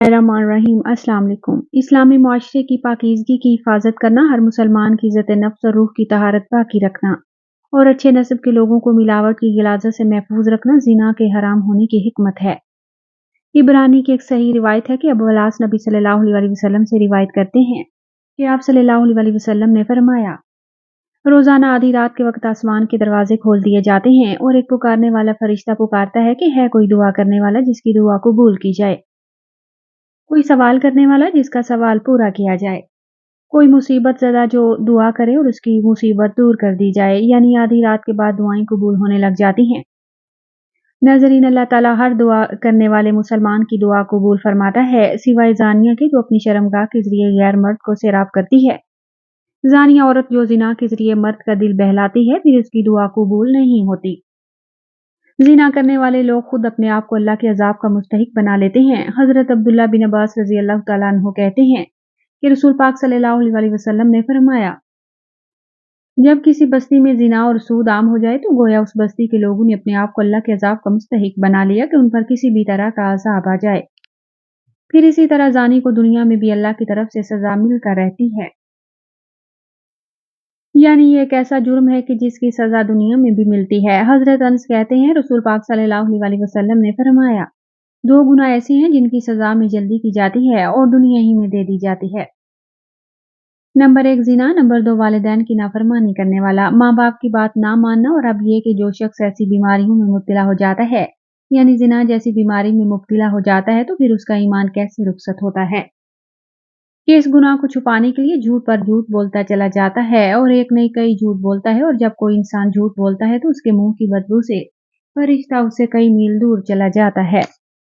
الرحمن الرحیم السلام علیکم۔ اسلامی معاشرے کی پاکیزگی کی حفاظت کرنا، ہر مسلمان کی عزت نفس اور روح کی طہارت باقی رکھنا اور اچھے نسب کے لوگوں کو ملاوٹ کی غلاظت سے محفوظ رکھنا زنا کے حرام ہونے کی حکمت ہے۔ عبرانی کی ایک صحیح روایت ہے کہ ابو العاص نبی صلی اللہ علیہ وسلم سے روایت کرتے ہیں کہ آپ صلی اللہ علیہ وسلم نے فرمایا، روزانہ آدھی رات کے وقت آسمان کے دروازے کھول دیے جاتے ہیں اور ایک پکارنے والا فرشتہ پکارتا ہے کہ ہے کوئی دعا کرنے والا جس کی دعا قبول کی جائے، کوئی سوال کرنے والا جس کا سوال پورا کیا جائے، کوئی مصیبت زدہ جو دعا کرے اور اس کی مصیبت دور کر دی جائے، یعنی آدھی رات کے بعد دعائیں قبول ہونے لگ جاتی ہیں۔ ناظرین، اللہ تعالیٰ ہر دعا کرنے والے مسلمان کی دعا قبول فرماتا ہے، سوائے زانیہ کے جو اپنی شرمگاہ کے ذریعے غیر مرد کو سیراب کرتی ہے۔ زانیہ عورت جو زنا کے ذریعے مرد کا دل بہلاتی ہے، پھر اس کی دعا قبول نہیں ہوتی۔ زنا کرنے والے لوگ خود اپنے آپ کو اللہ کے عذاب کا مستحق بنا لیتے ہیں۔ حضرت عبداللہ بن عباس رضی اللہ تعالیٰ عنہ کہتے ہیں کہ رسول پاک صلی اللہ علیہ وسلم نے فرمایا، جب کسی بستی میں زنا اور سود عام ہو جائے تو گویا اس بستی کے لوگوں نے اپنے آپ کو اللہ کے عذاب کا مستحق بنا لیا کہ ان پر کسی بھی طرح کا عذاب آ جائے۔ پھر اسی طرح زانی کو دنیا میں بھی اللہ کی طرف سے سزا مل کر رہتی ہے، یعنی یہ ایک ایسا جرم ہے کہ جس کی سزا دنیا میں بھی ملتی ہے۔ حضرت انس کہتے ہیں رسول پاک صلی اللہ علیہ وسلم نے فرمایا، دو گناہ ایسے ہیں جن کی سزا میں جلدی کی جاتی ہے اور دنیا ہی میں دے دی جاتی ہے۔ نمبر 1 زنا، نمبر 2 والدین کی نافرمانی کرنے والا، ماں باپ کی بات نہ ماننا، اور اب یہ کہ جو شخص ایسی بیماریوں میں مبتلا ہو جاتا ہے، یعنی زنا جیسی بیماری میں مبتلا ہو جاتا ہے، تو پھر اس کا ایمان کیسے رخصت ہوتا ہے کہ اس گناہ کو چھپانے کے لیے جھوٹ پر جھوٹ بولتا چلا جاتا ہے اور ایک نہیں کئی جھوٹ بولتا ہے، اور جب کوئی انسان جھوٹ بولتا ہے تو اس کے منہ کی بدبو سے فرشتہ اس سے کئی میل دور چلا جاتا ہے۔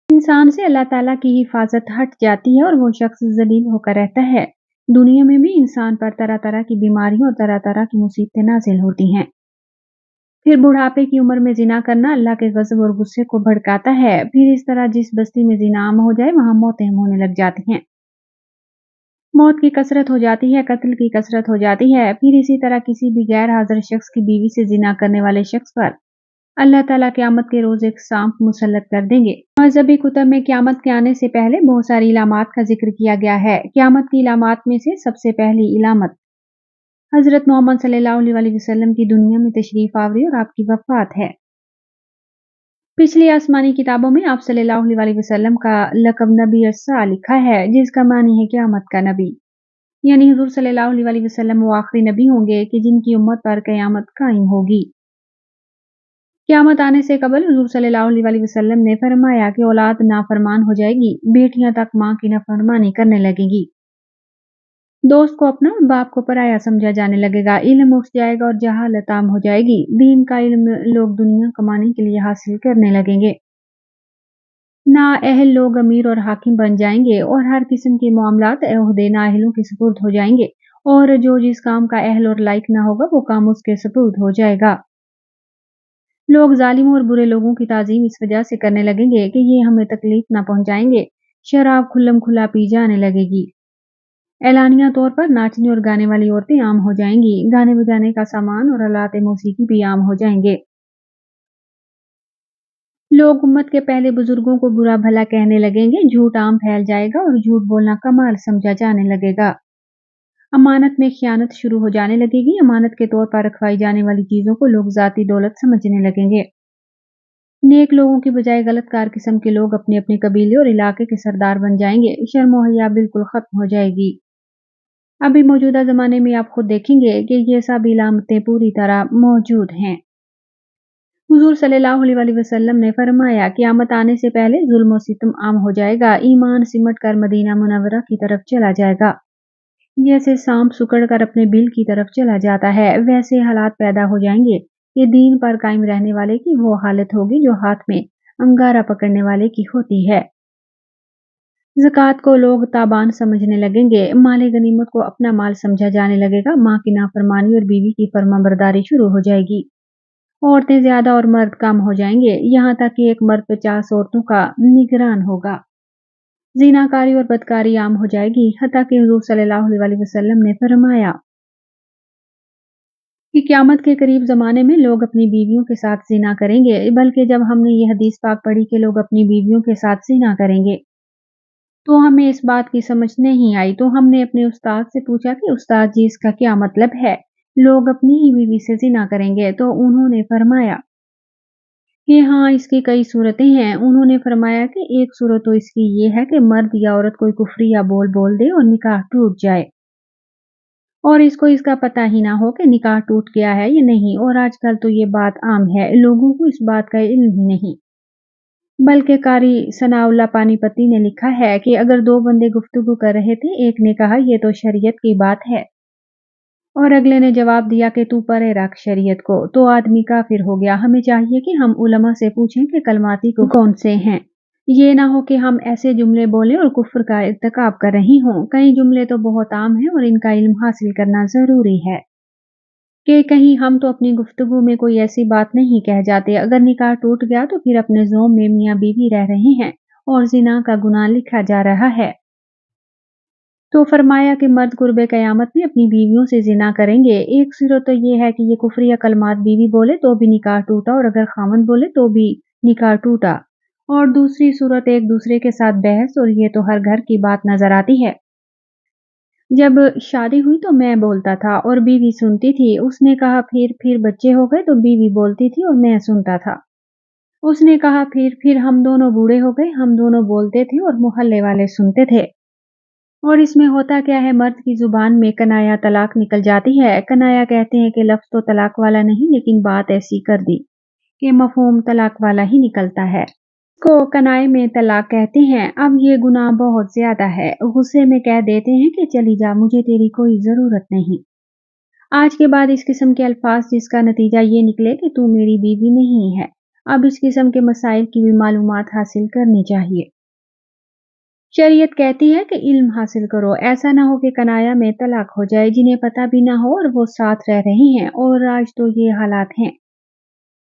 انسان سے اللہ تعالیٰ کی حفاظت ہٹ جاتی ہے اور وہ شخص ذلیل ہو کر رہتا ہے۔ دنیا میں بھی انسان پر طرح طرح کی بیماریاں اور طرح طرح کی مصیبتیں نازل ہوتی ہیں۔ پھر بڑھاپے کی عمر میں زنا کرنا اللہ کے غضب اور غصے کو بھڑکاتا ہے۔ پھر اس طرح جس بستی میں زنا عام ہو جائے وہاں موتیں ہونے لگ جاتی ہیں، موت کی کثرت ہو جاتی ہے، قتل کی کثرت ہو جاتی ہے۔ پھر اسی طرح کسی بھی غیر حاضر شخص کی بیوی سے زنا کرنے والے شخص پر اللہ تعالیٰ قیامت کے روز ایک سانپ مسلط کر دیں گے۔ مذہبی کتب میں قیامت کے آنے سے پہلے بہت ساری علامات کا ذکر کیا گیا ہے۔ قیامت کی علامات میں سے سب سے پہلی علامت حضرت محمد صلی اللہ علیہ وسلم کی دنیا میں تشریف آوری اور آپ کی وفات ہے۔ پچھلی آسمانی کتابوں میں آپ صلی اللہ علیہ وسلم کا لقب نبی الساعہ لکھا ہے، جس کا معنی ہے قیامت کا نبی، یعنی حضور صلی اللہ علیہ وسلم وہ آخری نبی ہوں گے کہ جن کی امت پر قیامت قائم ہوگی۔ قیامت آنے سے قبل حضور صلی اللہ علیہ وسلم نے فرمایا کہ اولاد نافرمان ہو جائے گی، بیٹیاں تک ماں کی نافرمانی کرنے لگیں گی، دوست کو اپنا اور باپ کو پرایا سمجھا جانے لگے گا، علم اٹھ جائے گا اور جہالت عام ہو جائے گی، دین کا علم لوگ دنیا کمانے کے لیے حاصل کرنے لگیں گے، نااہل لوگ امیر اور حاکم بن جائیں گے اور ہر قسم کے معاملات عہدے نااہلوں کے سپرد ہو جائیں گے، اور جو جس کام کا اہل اور لائق نہ ہوگا وہ کام اس کے سپرد ہو جائے گا۔ لوگ ظالموں اور برے لوگوں کی تعظیم اس وجہ سے کرنے لگیں گے کہ یہ ہمیں تکلیف نہ پہنچائیں گے، شراب کھلم کھلا پی جانے لگے گی، اعلانیہ طور پر ناچنے اور گانے والی عورتیں عام ہو جائیں گی، گانے بجانے کا سامان اور آلات موسیقی بھی عام ہو جائیں گے، لوگ امت کے پہلے بزرگوں کو برا بھلا کہنے لگیں گے، جھوٹ عام پھیل جائے گا اور جھوٹ بولنا کمال سمجھا جانے لگے گا، امانت میں خیانت شروع ہو جانے لگے گی، امانت کے طور پر رکھوائی جانے والی چیزوں کو لوگ ذاتی دولت سمجھنے لگیں گے، نیک لوگوں کی بجائے غلط کار قسم کے لوگ اپنے اپنے قبیلے اور علاقے کے سردار بن جائیں گے، شرم و حیا بالکل ختم ہو جائے گی۔ ابھی موجودہ زمانے میں آپ خود دیکھیں گے کہ یہ سب علامتیں پوری طرح موجود ہیں۔ حضور صلی اللہ علیہ وسلم نے فرمایا، قیامت آنے سے پہلے ظلم و ستم عام ہو جائے گا، ایمان سمٹ کر مدینہ منورہ کی طرف چلا جائے گا، جیسے سانپ سکڑ کر اپنے بل کی طرف چلا جاتا ہے، ویسے حالات پیدا ہو جائیں گے کہ دین پر قائم رہنے والے کی وہ حالت ہوگی جو ہاتھ میں انگارہ پکڑنے والے کی ہوتی ہے۔ زکوٰۃ کو لوگ تابان سمجھنے لگیں گے، مال غنیمت کو اپنا مال سمجھا جانے لگے گا، ماں کی نافرمانی اور بیوی کی فرما برداری شروع ہو جائے گی، عورتیں زیادہ اور مرد کم ہو جائیں گے، یہاں تک کہ ایک مرد 50 عورتوں کا نگران ہوگا، زیناکاری اور بدکاری عام ہو جائے گی، حتیٰ کہ حضور صلی اللہ علیہ وسلم نے فرمایا کہ قیامت کے قریب زمانے میں لوگ اپنی بیویوں کے ساتھ زنا کریں گے، بلکہ جب ہم نے یہ حدیث پاک پڑھی کہ لوگ اپنی بیویوں کے ساتھ زنا کریں گے تو हमें इस बात की समझ नहीं आई, तो हमने अपने उस्ताद से पूछा कि उस्ताद जी इसका क्या मतलब है? लोग अपनी ही बीवी से ज़िना करेंगे? तो उन्होंने फरमाया कि हाँ, इसकी कई सूरतें हैं। उन्होंने फरमाया कि एक सूरत तो इसकी ये है कि मर्द या औरत कोई कुफ्री या बोल दे और निकाह टूट जाए और इसको इसका पता ही ना हो कि निकाह टूट गया है या नहीं। और आजकल तो ये बात आम है, लोगों को इस बात का इल्म ही नहीं। बल्कि कारी सनाउल्लाह पानीपती ने लिखा है कि अगर दो बंदे गुफ्तगू कर रहे थे, एक ने कहा ये तो शरीयत की बात है और अगले ने जवाब दिया कि तू परे रख शरीयत को, तो आदमी काफिर हो गया। हमें चाहिए कि हम उलमा से पूछें कि कलमाती को कौन से हैं। ये ना हो कि हम ऐसे जुमले बोलें और कुफ्र का इर्तिकाब कर रही हों। कई जुमले तो बहुत आम हैं और इनका इल्म हासिल करना जरूरी है कि कहीं हम तो अपनी गुफ्तगू में कोई ऐसी बात नहीं कह जाते। अगर निकाह टूट गया तो फिर अपने ज़ोम में मियाँ बीवी रह रहे हैं और ज़िना का गुनाह लिखा जा रहा है। तो फरमाया कि मर्द कुर्बे क़यामत में अपनी बीवियों से ज़िना करेंगे। एक सूरत तो ये है कि ये कुफ्र या कलमात बीवी बोले तो भी निकाह टूटा और अगर खामन बोले तो भी निकाह टूटा। और दूसरी सूरत एक दूसरे के साथ बहस, और ये तो हर घर की बात नजर आती है। जब शादी हुई तो मैं बोलता था और बीवी सुनती थी। उसने कहा फिर बच्चे हो गए तो बीवी बोलती थी और मैं सुनता था। उसने कहा फिर हम दोनों बूढ़े हो गए, हम दोनों बोलते थे और मोहल्ले वाले सुनते थे। और इसमें होता क्या है, मर्द की जुबान में कनाया तलाक निकल जाती है। कनाया कहते हैं कि लफ्ज तो तलाक वाला नहीं, लेकिन बात ऐसी कर दी कि मफहूम तलाक वाला ही निकलता है। को कनाए में तलाक कहते हैं। अब ये गुनाह बहुत ज्यादा है। गुस्से में कह देते हैं कि चली जा, मुझे तेरी कोई जरूरत नहीं। आज के बाद इस किस्म के अल्फाज जिसका नतीजा ये निकले कि तू मेरी बीवी नहीं है। अब इस किस्म के मसाइल की भी मालूमात हासिल करनी चाहिए। शरीयत कहती है कि इल्म हासिल करो, ऐसा ना हो कि कनाया में तलाक हो जाए जिन्हें पता भी ना हो और वो साथ रह रहे हैं। और आज तो ये हालात हैं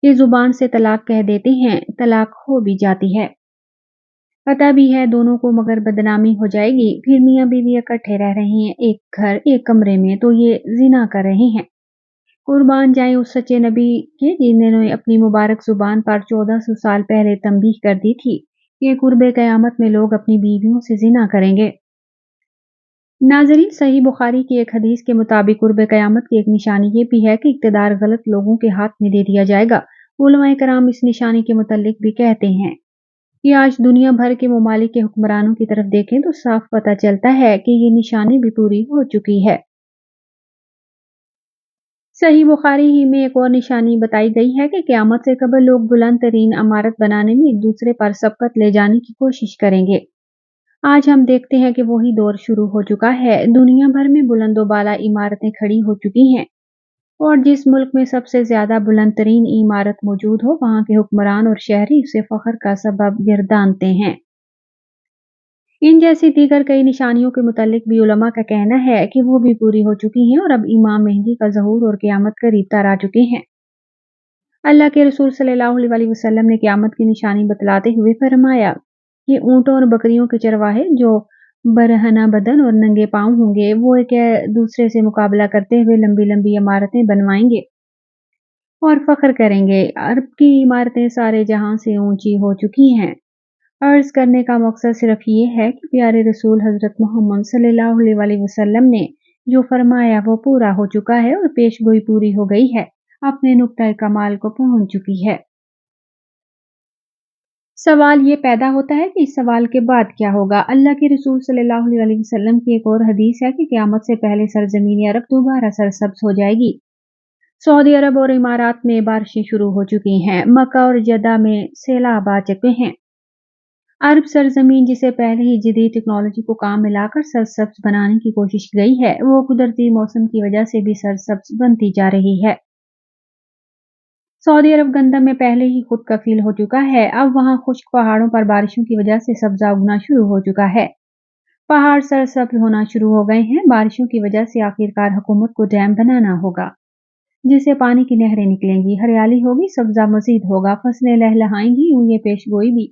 कि जुबान से तलाक कह देते हैं, तलाक हो भी जाती है। पता भी है दोनों को, मगर बदनामी हो जाएगी। फिर मियाँ बीवी इकट्ठे रह रहे हैं एक घर एक कमरे में, तो ये जिना कर रहे हैं। कुर्बान जाए उस सच्चे नबी के जिन्होंने अपनी मुबारक जुबान पर 1400 साल पहले तंबीह कर दी थी कि कुर्बे कयामत में लोग अपनी बीवियों से जिना करेंगे। नाजरीन, सही बुखारी की एक हदीस के मुताबिक कुर्बे कयामत की एक निशानी ये भी है कि इक़्तिदार गलत लोगों के हाथ में दे दिया जाएगा। उलमाए कराम इस निशानी के मुतल्लिक भी कहते हैं कि आज दुनिया भर के ममालिक के हुक्मरानों की तरफ देखें तो साफ पता चलता है कि ये निशानी भी पूरी हो चुकी है। सही बुखारी ही में एक और निशानी बताई गई है कि क़यामत से कबल लोग बुलंद तरीन इमारत बनाने में एक दूसरे पर सबकत ले जाने की कोशिश करेंगे। आज हम देखते हैं कि वही दौर शुरू हो चुका है। दुनिया भर में बुलंदोबाला इमारतें खड़ी हो चुकी हैं और जिस मुल्क में सबसे ज्यादा बुलंद तरीन इमारत मौजूद हो, वहां के हुक्मरान और शहरी उसे फख्र का सबब गिरदानते हैं। इन जैसी दीगर कई निशानियों के मुतालिक भी उलमा का कहना है कि वो भी पूरी हो चुकी हैं और अब इमाम मेहदी का ज़हूर और क़यामत करीब तर आ चुके हैं। अल्लाह के रसूल सल्लल्लाहु अलैहि वसल्लम ने क़यामत की निशानी बतलाते हुए फरमाया कि ऊँटों और बकरियों के चरवाहे जो बरहना बदन और नंगे पाँव होंगे, वो एक दूसरे से मुकाबला करते हुए लंबी लंबी इमारतें बनवाएंगे और फख्र करेंगे। अरब की इमारतें सारे जहां से ऊंची हो चुकी हैं। अर्ज करने का मकसद सिर्फ ये है कि प्यारे रसूल हजरत मोहम्मद सल्लल्लाहु अलैहि वसल्लम ने जो फरमाया वो पूरा हो चुका है और पेशगोई पूरी हो गई है, अपने नुक्ता कमाल को पहुंच चुकी है। सवाल ये पैदा होता है कि इस सवाल के बाद क्या होगा। अल्लाह के रसूल सल्लल्लाहु अलैहि वसल्लम की एक और हदीस है कि क़यामत से पहले सरजमीन अरब दोबारा सरसब्ज हो जाएगी। सऊदी अरब और इमारात में बारिशें शुरू हो चुकी हैं। मक्का और जद्दा में सैलाब आ चुके हैं। अरब सरजमीन जिसे पहले ही जदीद टेक्नोलॉजी को काम मिलाकर सरसब्ज बनाने की कोशिश की गई है, वो कुदरती मौसम की वजह से भी सरसब्ज बनती जा रही है। सऊदी अरब गंदम में पहले ही खुद कफील हो चुका है। अब वहां खुश्क पहाड़ों पर बारिशों की वजह से सब्जा उगना शुरू हो चुका है। पहाड़ सरसब्ज होना शुरू हो गए हैं। बारिशों की वजह से आखिरकार हुकूमत को डैम बनाना होगा जिससे पानी की नहरें निकलेंगी, हरियाली होगी, सब्जा मजीद होगा, फसलें लहलहाएंगी। यूं ये पेशगोई भी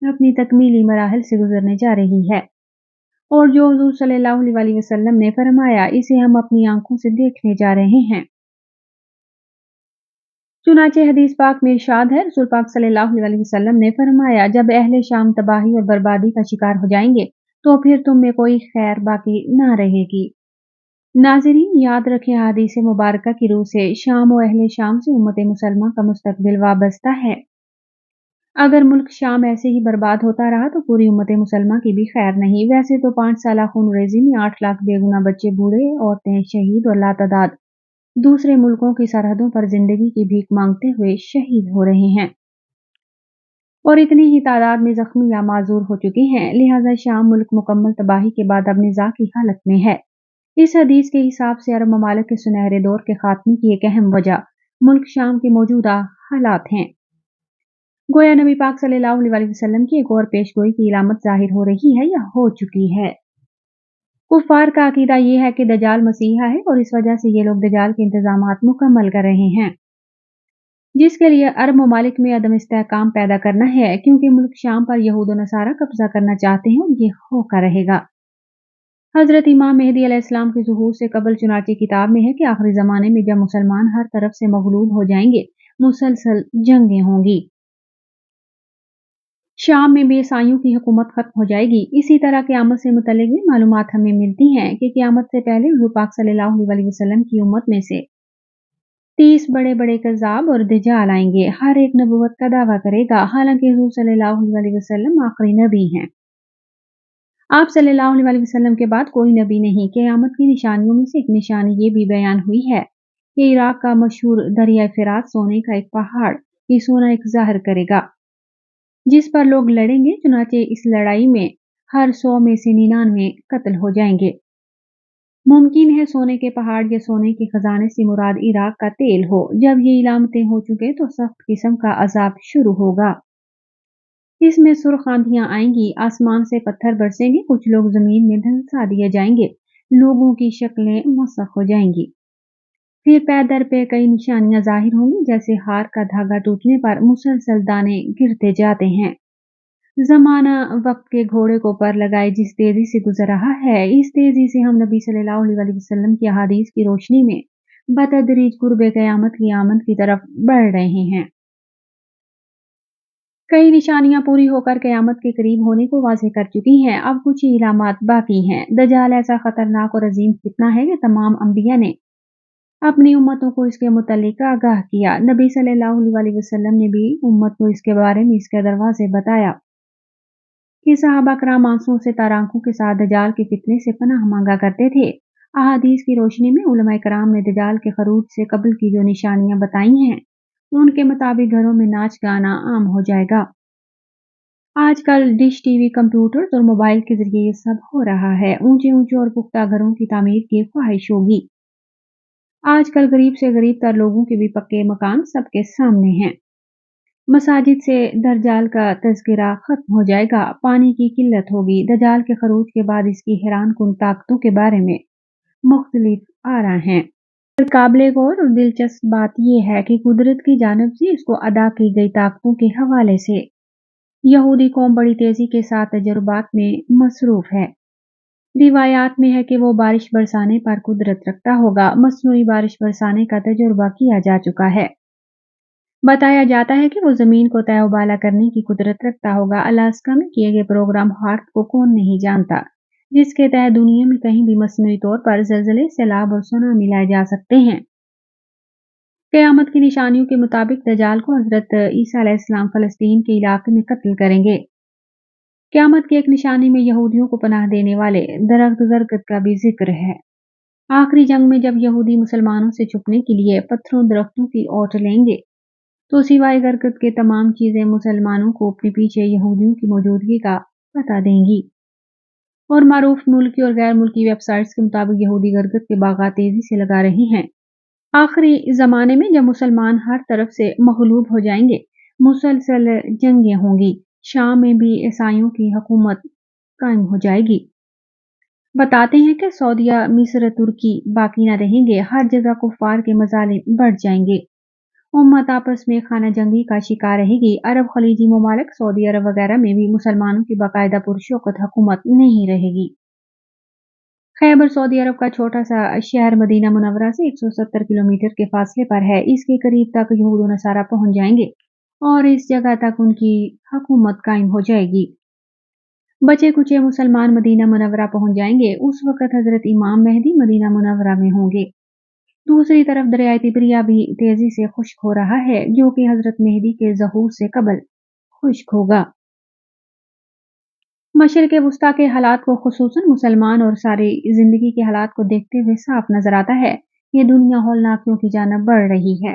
अपनी तकमीली मराहल से गुजरने जा रही है और जो हुजूर सल्लल्लाहु अलैहि वसल्लम ने फरमाया, इसे हम अपनी आंखों से देखने जा रहे हैं। चुनाचे हदीस पाक में इरशाद है, रसूल पाक सल्लल्लाहु अलैहि वसल्लम ने फरमाया, जब अहले शाम तबाही और बर्बादी का शिकार हो जाएंगे तो फिर तुम में कोई खैर बाकी न रहेगी। नाज़रीन, याद रखें, हदीस मुबारका की रूह से शाम व अहले शाम से उम्मत मुसलमा का मुस्तकबिल वाबस्ता है। अगर मुल्क शाम ऐसे ही बर्बाद होता रहा तो पूरी उम्मत मुसलमा की भी खैर नहीं। वैसे तो 5 साल खूनरेज़ी में 8 लाख बेगुनाह बच्चे, बूढ़े, औरतें शहीद और लातादाद दूसरे मुल्कों की सरहदों पर जिंदगी की भीख मांगते हुए शहीद हो रहे हैं और इतनी ही तादाद में जख्मी या माजूर हो चुके हैं। लिहाजा शाम मुल्क मुकम्मल तबाही के बाद अब निज़ा की हालत में है। इस हदीस के हिसाब से अरब ममालिक के सुनहरे दौर के खात्मे की एक अहम वजह मुल्क शाम के मौजूदा हालात हैं। गोया नबी पाक सल्लल्लाहु अलैहि वसल्लम की एक और पेशगोई की इलामत जाहिर हो रही है या हो चुकी है। कुफार का अकीदा ये है कि दजाल मसीहा है और इस वजह से ये लोग दजाल के इंतजामात मुकम्मल कर रहे हैं, जिसके लिए अरब ममालिक में अदम इस्तेहकाम पैदा करना है, क्योंकि मुल्क शाम पर यहूद नसारा कब्जा करना चाहते हैं और ये होका रहेगा। हजरत इमाम मेहदी अलैहिस्सलाम के ज़ुहूर से कबल चुनाची किताब में है कि आखिरी ज़माने में जब मुसलमान हर तरफ से मगलूब हो जाएंगे, मुसलसल जंगें होंगी। शाम में भी ईसाइयों की हुकूमत खत्म हो जाएगी। इसी तरह क़यामत से मुतल्लिक़ भी मालूमात हमें मिलती हैं कि क़यामत से पहले हुज़ूर पाक सल्लल्लाहु अलैहि वसल्लम की उम्मत में से 30 बड़े-बड़े कज़्ज़ाब और दज्जाल आएंगे। हर एक नबूवत का दावा करेगा, हालांकि हुज़ूर सल्लल्लाहु अलैहि वसल्लम आखिरी नबी हैं। आप सल्लल्लाहु अलैहि वसल्लम के बाद कोई नबी नहीं। क़यामत की निशानियों में से एक निशानी ये भी बयान हुई है कि इराक का मशहूर दरिया फ़िरात सोने का एक पहाड़ ये सोना एक ज़ाहिर करेगा, जिस पर लोग लड़ेंगे। चुनाचे इस लड़ाई में हर 100 में से 99 कत्ल हो जाएंगे। मुमकिन है सोने के पहाड़ या सोने के खजाने से मुराद इराक का तेल हो। जब ये इलामतें हो चुके तो सख्त किस्म का अजाब शुरू होगा। इसमें सुर्ख आंधियां आएंगी, आसमान से पत्थर बरसेंगे, कुछ लोग जमीन में धंसा दिए जाएंगे, लोगों की शक्लें मुसख हो जाएंगी। फिर पैदर पे कई निशानियां जाहिर होंगी, जैसे हार का धागा टूटने पर मुसलसल दाने गिरते जाते हैं। ज़माना वक्त के घोड़े को पर लगाए जिस तेजी से गुजर रहा है, इस तेजी से हम नबी सल्लल्लाहु अलैहि वसल्लम की अहादीस की रोशनी में बतदरीज कुर्बे क़यामत की आमद की तरफ बढ़ रहे हैं। कई निशानियां पूरी होकर क़यामत के करीब होने को वाज़ेह कर चुकी हैं। अब कुछ ही इलामात बाकी हैं। दज्जाल ऐसा खतरनाक और अजीम फितना है कि तमाम अंबिया ने अपनी उम्मतों को इसके मुतल्लिक आगाह किया। नबी सल्लल्लाहु अलैहि वसल्लम ने भी उम्मत को इसके बारे में इसके दरवाजे बताया कि सहाबा कराम आंसुओं से तारांखों के साथ दजाल के फितने से पनाह मांगा करते थे। अहादीस की रोशनी में उलमाए कराम ने दजाल के खरूज से कबल की जो निशानियां बताई हैं, उनके मुताबिक घरों में नाच गाना आम हो जाएगा। आजकल डिश टीवी, कंप्यूटर और मोबाइल के जरिए ये सब हो रहा है। ऊंचे ऊंचे और पुख्ता घरों की तामीर की ख्वाहिश होगी। आजकल गरीब से गरीब तर लोगों के भी पक्के मकान सबके सामने हैं। मसाजिद से दज्जाल का तज़किरा खत्म हो जाएगा। पानी की किल्लत होगी। दज्जाल के खरूज के बाद इसकी हैरान कुन ताकतों के बारे में मुख्तलिफ आरा हैं। काबिले गौर और दिलचस्प बात यह है कि कुदरत की जानिब से इसको अदा की गई ताकतों के हवाले से यहूदी कौम बड़ी तेजी के साथ तजुर्बात में मसरूफ है। रिवायात में है कि वो बारिश बरसाने पर कुदरत रखता होगा। मसनूई बारिश बरसाने का तजुर्बा किया जा चुका है। बताया जाता है कि वो जमीन को तय-ओ-बाला करने की कुदरत रखता होगा। अलास्का में किए गए प्रोग्राम हार्ट को कौन नहीं जानता, जिसके तहत दुनिया में कहीं भी मसनूई तौर पर ज़लज़ले, सैलाब और सुनामी लाए जा सकते हैं। क़यामत की निशानियों के मुताबिक दज्जाल को हज़रत ईसा अलैहिस्सलाम फ़लस्तीन के इलाके में कत्ल करेंगे। क़यामत की एक निशानी में यहूदियों को पनाह देने वाले दरख्त गरगद का भी जिक्र है। आखिरी जंग में जब यहूदी मुसलमानों से छुपने के लिए पत्थरों दरख्तों की ओट लेंगे, तो सिवाय गरगद के तमाम चीजें मुसलमानों को अपने पीछे यहूदियों की मौजूदगी का पता देंगी। और मारूफ मुल्की और गैर मुल्की वेबसाइट्स के मुताबिक यहूदी गरगद के बागात तेजी से लगा रहे हैं। आखिरी जमाने में जब मुसलमान हर तरफ से मगलूब हो जाएंगे, मुसलसल जंगें होंगी। शाम में भी ईसाइयों की हुकूमत कायम हो जाएगी। बताते हैं कि सऊदीया, मिस्र, तुर्की बाकी न रहेंगे। हर जगह कुफार के मजालिम बढ़ जाएंगे। उम्मत आपस में खाना जंगी का शिकार रहेगी। अरब खलीजी ममालिक, सऊदी अरब वगैरह में भी मुसलमानों की बाकायदा पुरशौकत हुकूमत नहीं रहेगी। खैबर सऊदी अरब का छोटा सा शहर मदीना मुनव्वरा से 170 किलोमीटर के फासले पर है। इसके करीब तक यहूद व नसारा पहुंच जाएंगे और इस जगह तक उनकी हुकूमत कायम हो जाएगी। बचे कुछ मुसलमान मदीना मुनव्वरा पहुंच जाएंगे। उस वक्त हजरत इमाम मेहदी मदीना मुनव्वरा में होंगे। दूसरी तरफ दरिया तिबरिया भी तेजी से खुश्क हो रहा है, जो कि हजरत मेहदी के ज़हूर से कबल खुश्क होगा। मशरिक़ वुस्ता के हालात को, खुसूसन मुसलमान और सारी जिंदगी के हालात को देखते हुए साफ नजर आता है कि दुनिया हौलनाकियों की जानब बढ़ रही है।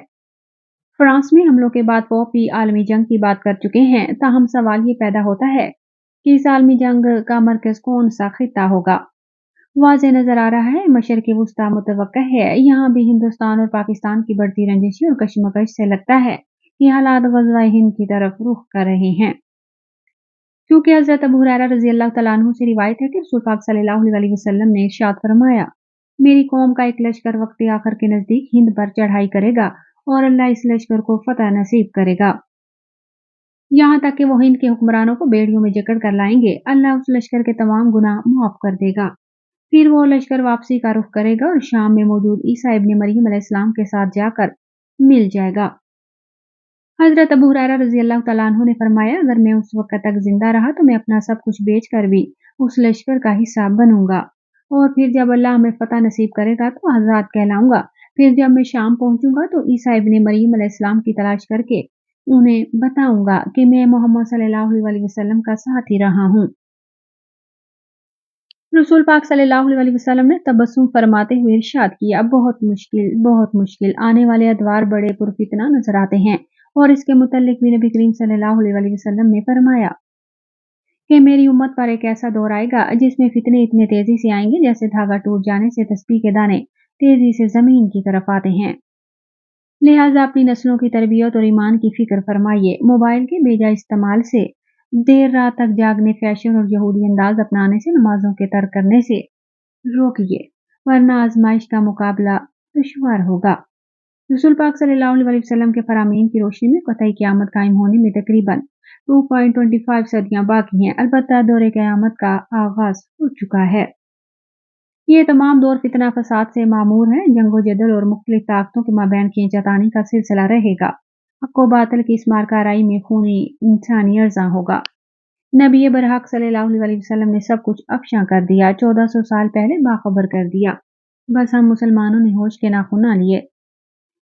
फ्रांस में हमलों के बाद पोप भी आलमी जंग की बात कर चुके हैं। ताहम सवाल ये पैदा होता है कि इस आलमी जंग का मरकज कौन सा खिता होगा। वाज़ेह नजर आ रहा है मशरिक़ वुस्ता मुतवक्का है। यहाँ भी हिंदुस्तान और पाकिस्तान की बढ़ती रंजिशें और कशमकश से लगता है कि हालात ग़ज़वा हिंद की तरफ रुख कर रहे हैं। क्योंकि हज़रत अबू हुरैरा रज़ी अल्लाह तआला अन्हु से रिवायत है कि रसूल पाक सल्लल्लाहु अलैहि वसल्लम ने इरशाद फरमाया, मेरी कौम का एक लश्कर वक्त आखिर के नजदीक हिंद पर चढ़ाई करेगा और अल्लाह इस लश्कर को फतह नसीब करेगा, यहाँ तक कि वो हिंद के हुक्मरानों को बेड़ियों में जकड़ कर लाएंगे। अल्लाह उस लश्कर के तमाम गुनाह माफ कर देगा। फिर वो लश्कर वापसी का रुख करेगा और शाम में मौजूद ईसा इब्न मरियम अलैहिस्सलाम के साथ जाकर मिल जाएगा। हजरत अबू हुरैरा रज़ी अल्लाह तआला अन्हु ने फरमाया, अगर मैं उस वक्त तक जिंदा रहा तो मैं अपना सब कुछ बेच कर भी उस लश्कर का हिस्सा बनूंगा, और फिर जब अल्लाह हमें फतह नसीब करेगा तो आजाद कहलाऊंगा। फिर जब मैं शाम पहुंचूंगा तो ईसा इब्न मरियम अलैहिस्सलाम की तलाश करके उन्हें बताऊंगा कि मैं मोहम्मद सल्लल्लाहु अलैहि वसल्लम का साथी रहा हूँ। रसूल पाक सल्लल्लाहु अलैहि वसल्लम ने तबस्सुम फरमाते हुए इरशाद किया, बहुत मुश्किल आने वाले अदवार बड़े पुरफितना नजर आते हैं। और इसके मुतल्लिक भी नबी करीम सल्लल्लाहु अलैहि वसल्लम ने फरमाया कि मेरी उम्मत पर एक ऐसा दौर आएगा जिसमें फितने इतने तेजी से आएंगे जैसे धागा टूट जाने से तस्बीह के दाने तेजी से जमीन की तरफ आते हैं। लिहाजा अपनी नस्लों की तरबियत और ईमान की फिक्र फरमाइए। मोबाइल के बेजा इस्तेमाल से, देर रात तक जागने, फैशन और यहूदी अंदाज अपनाने से, नमाजों के तर्क करने से रोकिए, वरना आजमाइश का मुकाबला दुश्वार होगा। रसूल पाक सल्लल्लाहु अलैहि वसल्लम के फरामीन की रोशनी में कतई क़यामत कायम होने में तकरीबन 2.25 सदियां बाकी हैं। अलबत्ता दौरे क़यामत का आगाज हो चुका है। ये तमाम दौर फितना फसाद से मामूर है। जंगो जदल और मुख्तलिफ ताकतों के माबैन खींचातानी का सिलसिला रहेगा। हक व बातिल की इस मारकाराई में खूनी इंसानी अर्जा होगा। नबी बरहक सल्लल्लाहु अलैहि वसल्लम ने सब कुछ अफशां कर दिया। 1400 साल पहले बाखबर कर दिया। बस हम मुसलमानों ने होश के नाखून ना लिए।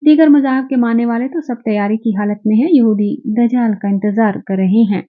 दीगर मज़ाहब के मानने वाले तो सब तैयारी की हालत में हैं। यहूदी दज्जाल का इंतजार कर रहे हैं।